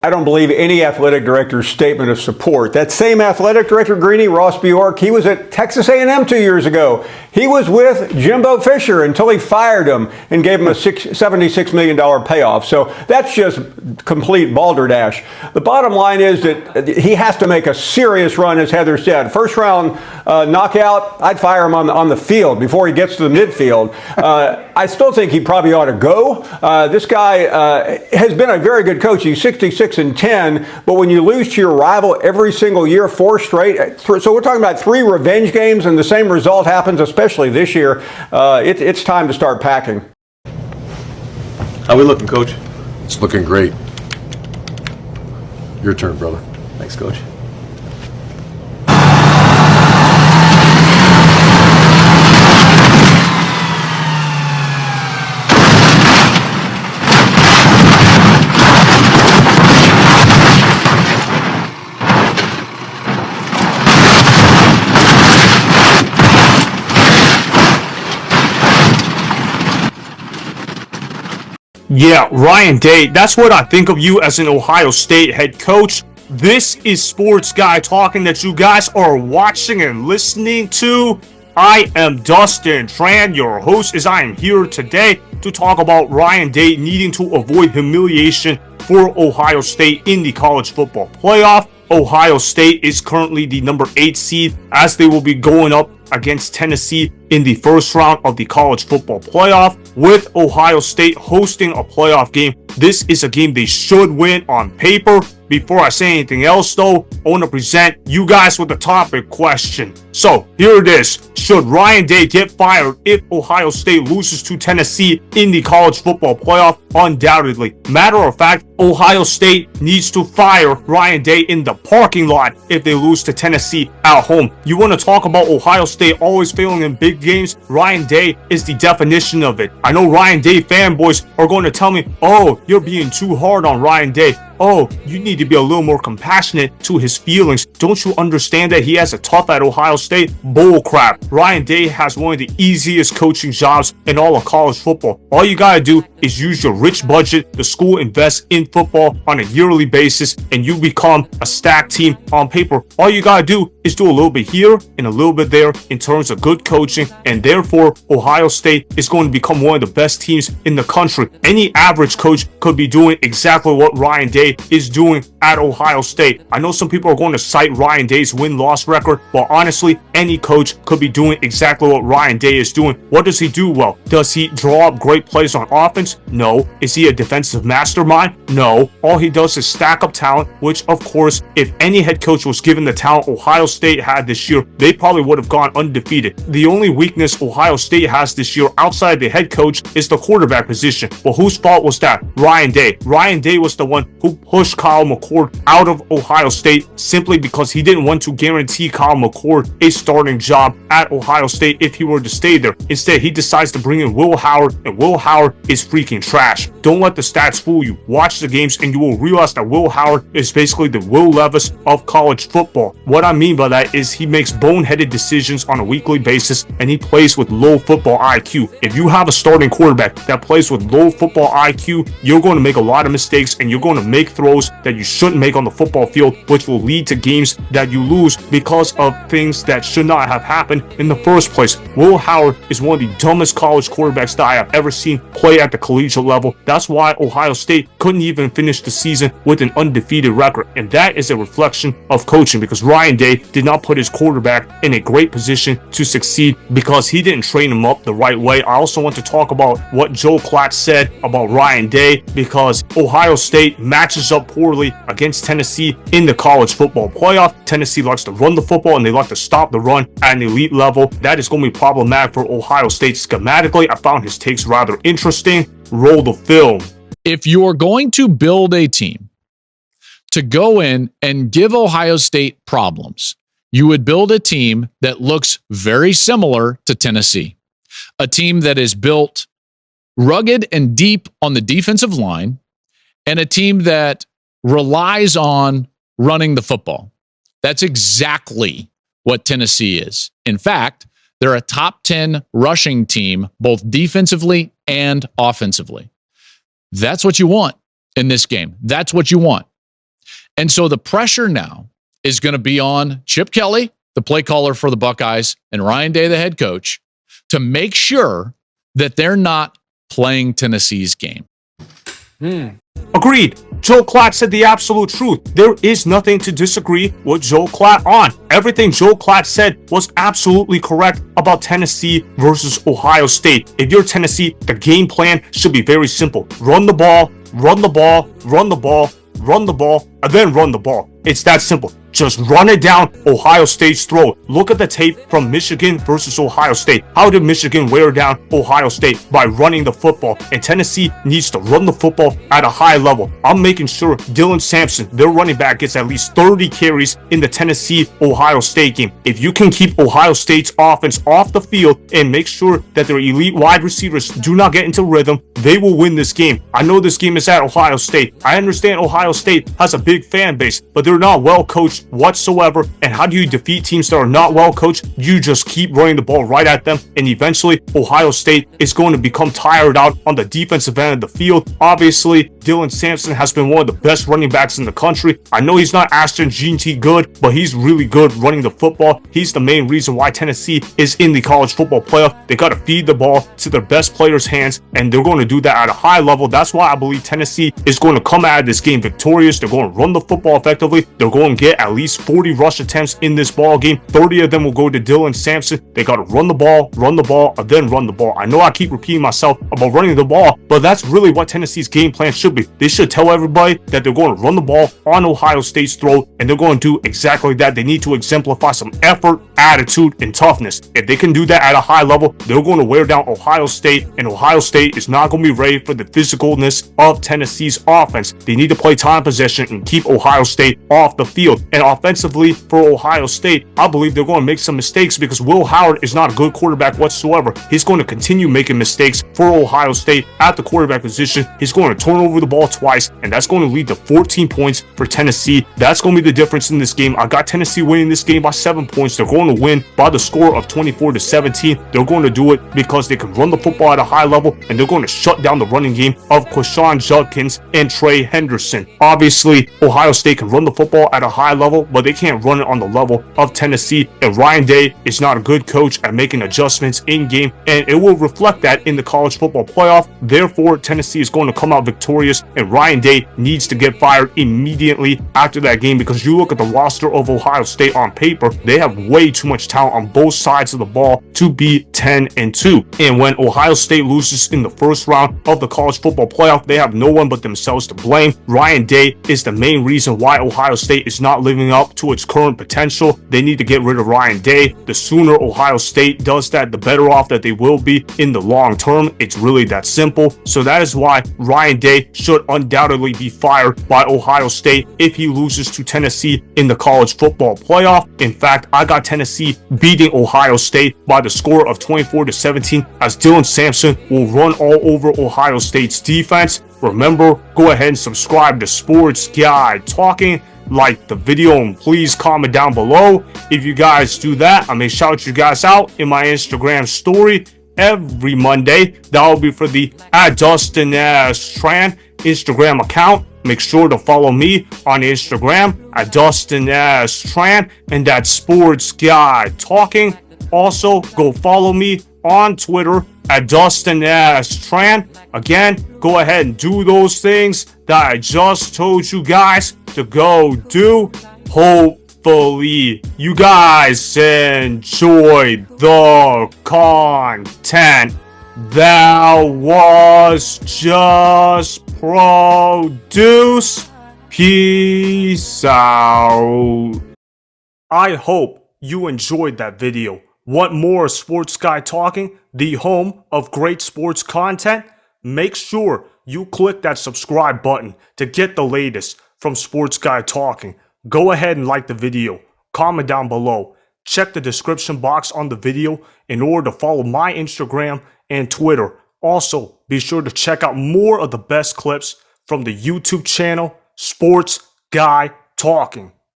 I don't believe any athletic director's statement of support. That same athletic director, Greeny, Ross Bjork, he was at Texas A&M 2 years ago. He was with Jimbo Fisher until he fired him and gave him a $76 million payoff. So that's just complete balderdash. The bottom line is that he has to make a serious run, as Heather said. First round knockout, I'd fire him on the field before he gets to the midfield. I still think he probably ought to go. This guy has been a very good coach. He's 66-10, but when you lose to your rival every single year, 4 straight, so we're talking about 3 revenge games and the same result happens, especially this year, it's time to start packing. How we looking, Coach? It's looking great. Your turn, brother. Thanks, Coach. Yeah, Ryan Day, that's what I think of you as an Ohio State head coach. This is Sports Guy talking that you guys are watching and listening to. I am Dustin Tran, your host, as I am here today to talk about Ryan Day needing to avoid humiliation for Ohio State in the college football playoff. Ohio State is currently the number 8 seed as they will be going up against Tennessee in the first round of the college football playoff. With Ohio State hosting a playoff game, this is a game they should win on paper. Before I say anything else though, I want to present you guys with a topic question. So here it is. Should Ryan Day get fired if Ohio State loses to Tennessee in the college football playoff? Undoubtedly. Matter of fact, Ohio State needs to fire Ryan Day in the parking lot if they lose to Tennessee at home. You want to talk about Ohio State always failing in big games? Ryan Day is the definition of it. I know Ryan Day fanboys are going to tell me, oh, you're being too hard on Ryan Day. Oh, you need to be a little more compassionate to his feelings. Don't you understand that he has a tough at Ohio State? Bull crap. Ryan Day has one of the easiest coaching jobs in all of college football. All you gotta do is use your rich budget. The school invests in football on a yearly basis and you become a stacked team on paper. All you gotta do is do a little bit here and a little bit there in terms of good coaching, and therefore Ohio State is going to become one of the best teams in the country. Any average coach could be doing exactly what Ryan Day is doing at Ohio State. I know some people are going to cite Ryan Day's win-loss record, but honestly, any coach could be doing exactly what Ryan Day is doing. What does he do well? Does he draw up great plays on offense? No. Is he a defensive mastermind? No. All he does is stack up talent, which of course, if any head coach was given the talent Ohio State had this year, they probably would have gone undefeated. The only weakness Ohio State has this year outside the head coach is the quarterback position. Well, whose fault was that? Ryan Day. Ryan Day was the one who pushed Kyle McCord out of Ohio State simply because he didn't want to guarantee Kyle McCord a starting job at Ohio State if he were to stay there. Instead, he decides to bring in Will Howard, and Will Howard is freaking trash. Don't let the stats fool you. Watch the games and you will realize that Will Howard is basically the Will Levis of college football. What I mean by that is he makes boneheaded decisions on a weekly basis and he plays with low football IQ. If you have a starting quarterback that plays with low football IQ, you're going to make a lot of mistakes and you're going to make throws that you shouldn't make on the football field, which will lead to games that you lose because of things that should not have happened in the first place. Will Howard is one of the dumbest college quarterbacks that I have ever seen play at the collegiate level. That's why Ohio State couldn't even finish the season with an undefeated record, and that is a reflection of coaching because Ryan Day did not put his quarterback in a great position to succeed because he didn't train him up the right way. I also want to talk about what Joe Klatt said about Ryan Day because Ohio State matches up poorly against Tennessee in the college football playoff. Tennessee likes to run the football and they like to stop the run at an elite level. That is going to be problematic for Ohio State schematically. I found his takes rather interesting. Roll the film. If you're going to build a team to go in and give Ohio State problems, you would build a team that looks very similar to Tennessee. A team that is built rugged and deep on the defensive line, and a team that relies on running the football. That's exactly what Tennessee is. In fact, they're a top 10 rushing team, both defensively and offensively. That's what you want in this game. That's what you want. And so the pressure now is going to be on Chip Kelly, the play caller for the Buckeyes, and Ryan Day, the head coach, to make sure that they're not playing Tennessee's game. Agreed. Joe Klatt said the absolute truth. There is nothing to disagree with Joe Klatt on. Everything Joe Klatt said was absolutely correct about Tennessee versus Ohio State. If you're Tennessee, the game plan should be very simple. Run the ball, run the ball, run the ball, run the ball, and then run the ball. It's that simple. Just run it down Ohio State's throat. Look at the tape from Michigan versus Ohio State. How did Michigan wear down Ohio State? By running the football. And Tennessee needs to run the football at a high level. I'm making sure Dylan Sampson, their running back, gets at least 30 carries in the Tennessee-Ohio State game. If you can keep Ohio State's offense off the field and make sure that their elite wide receivers do not get into rhythm, they will win this game. I know this game is at Ohio State. I understand Ohio State has a big fan base, but they're not well coached whatsoever. And how do you defeat teams that are not well coached? You just keep running the ball right at them, and eventually Ohio State is going to become tired out on the defensive end of the field. Obviously, Dylan Sampson has been one of the best running backs in the country. I know he's not Ashton Jeanty good, but he's really good running the football. He's the main reason why Tennessee is in the college football playoff. They got to feed the ball to their best players' hands, and they're going to do that at a high level. That's why I believe Tennessee is going to come out of this game victorious. They're going to run the football effectively. They're going to get at least 40 rush attempts in this ball game. 30 of them will go to Dylan Sampson. They got to run the ball, and then run the ball. I know I keep repeating myself about running the ball, but that's really what Tennessee's game plan should be. They should tell everybody that they're going to run the ball on Ohio State's throat, and they're going to do exactly that. They need to exemplify some effort, attitude, and toughness. If they can do that at a high level, they're going to wear down Ohio State, and Ohio State is not going to be ready for the physicalness of Tennessee's offense. They need to play time possession and keep Ohio State off the field. And offensively for Ohio State, I believe they're going to make some mistakes because Will Howard is not a good quarterback whatsoever. He's going to continue making mistakes for Ohio State at the quarterback position. He's going to turn over the ball twice, and that's going to lead to 14 points for Tennessee. That's going to be the difference in this game. I got Tennessee winning this game by 7 points. They're going to win by the score of 24-17. They're going to do it because they can run the football at a high level, and they're going to shut down the running game of Quinshon, Judkins, and Trey Henderson. Obviously, Ohio State can run the football at a high level, but they can't run it on the level of Tennessee. And Ryan Day is not a good coach at making adjustments in game, and it will reflect that in the college football playoff. Therefore, Tennessee is going to come out victorious, and Ryan Day needs to get fired immediately after that game, because you look at the roster of Ohio State on paper, they have way too much talent on both sides of the ball to be 10-2. And when Ohio State loses in the first round of the college football playoff, they have no one but themselves to blame. Ryan Day is the main reason why Ohio State is not living up to its current potential. They need to get rid of Ryan Day. The sooner Ohio State does that, the better off that they will be in the long term. It's really that simple. So that is why Ryan Day should undoubtedly be fired by Ohio State if he loses to Tennessee in the college football playoff. In fact, I got Tennessee beating Ohio State by the score of 24-17, as Dylan Sampson will run all over Ohio State's defense. Remember, go ahead and subscribe to Sports Guy Talking. Like the video, and please comment down below. If you guys do that, I may shout you guys out in my Instagram story every Monday. That will be for the @DustinStran Instagram account. Make sure to follow me on Instagram @DustinStran, and that's Sports Guy Talking. Also, go follow me on Twitter @DustinStran. Again, go ahead and do those things that I just told you guys to go do. Hopefully, you guys enjoyed the content that was just produced. Peace out. I hope you enjoyed that video. Want more Sports Guy Talking, the home of great sports content? Make sure you click that subscribe button to get the latest from Sports Guy Talking. Go ahead and like the video, comment down below, check the description box on the video in order to follow my Instagram and Twitter. Also, be sure to check out more of the best clips from the YouTube channel, Sports Guy Talking.